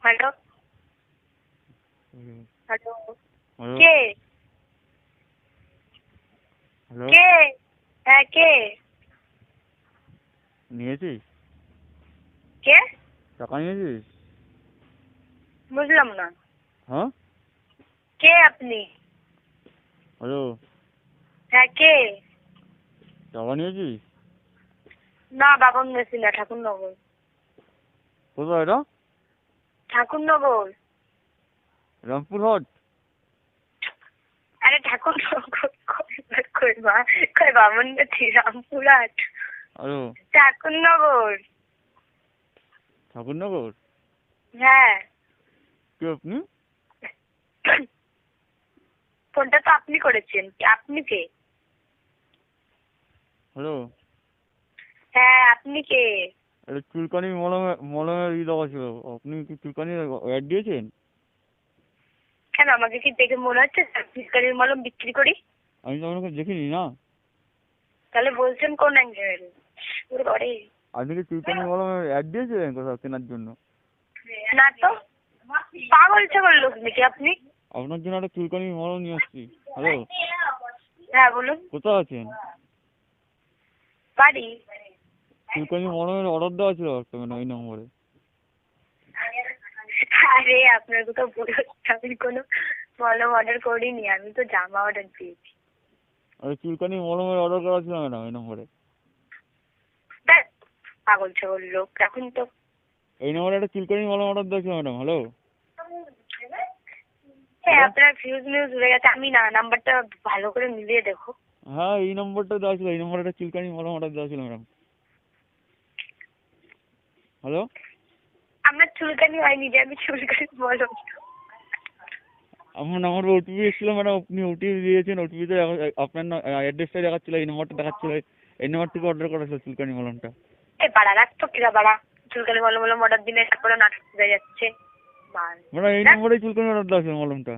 Hello hello hello কে hello কে হ্যাঁ কে নিয়েছিস? কে টাকা নিয়েছিস? বুঝলাম না। হ্যাঁ কে আপনি? হ্যালো হ্যাঁ কে? টাকা নিয়েছিস? না বাবা মেসি না, ঠাকুরনগর। কোথায় এটা? ঠাকুরনগর। রামপুর হাট? আরে ঠাকুরনগর কই বামনগাছি রামপুরহাট হ্যালো ঠাকুরনগর। ঠাকুরনগর? হ্যাঁ কে আপনি? ফোনটা তো আপনি করেছেন, আপনি কে? হ্যালো হ্যাঁ আপনি কে? এটা চুলকানি মলমের দেওয়া ছিল। আপনি কি চুলকানি অ্যাড দিয়েছেন? কেন আমাকে কি দেখে মনে হচ্ছে ফিসকারির মলম বিক্রি করি? আমি তো আপনাকে দেখিনি না। তাহলে বলছেন কোন অ্যাঙ্গেল? ওরে আপনি কি চুলকানি মলমের অ্যাড দিয়েছিলেন কোথাও কেনার জন্য? না তো, পাগল ছাগল লোক নাকি আপনি? আপনার জন্য একটা চুলকানি মলম নিয়ে আসছি। হ্যালো হ্যাঁ বলুন। কোথায় আছেন? বাড়ি। চুলকানি মলমের অর্ডার দেওয়া ছিল একটা এই নম্বরে। আরে আপনার কোথাও ভুল হচ্ছে, আমি কোনো মলম অর্ডার করিনি, আমি তো জামা অর্ডার দিয়েছি। আরে চুলকানি মলমের অর্ডার করা ছিল ম্যাডাম এই নম্বরে। ধ্যাৎ, পাগল ছাগল লোক। এখন তো এই নম্বরে একটা চুলকানি মলম অর্ডার দেওয়া ছিল ম্যাডাম। হ্যালো হ্যাঁ আপনার ফিউজ মিউজ উড়ে গেছে, আমি না নাম্বারটা ভালো করে মিলিয়ে দেখো। হ্যাঁ এই নম্বরটা দেওয়া ছিল, এই নম্বরে একটা চুলকানি মলম অর্ডার দেওয়া ছিল ম্যাডাম। হ্যালো আমার চুলকানি হয়নি যে আমি চুলকানি মলম। আমার নাম্বার ওটিপি এসেছিল ম্যাডাম, আপনি ওটিপি দিয়েছেন। ওটিপিতে আপনার অ্যাড্রেসটা দেখাচ্ছিল, এই নম্বরটা দেখাচ্ছিল। এই নম্বর থেকে অর্ডার করা ছিল চুলকানি মলমটা। বাড়া রাখতো কিরা বাড়া, চুলকানি মলম অর্ডার দিলে তারপরে নাটক হয়ে যাচ্ছে। ম্যাডাম এই নম্বরেই চুলকানি অর্ডার দেওয়া ছিল মলমটা।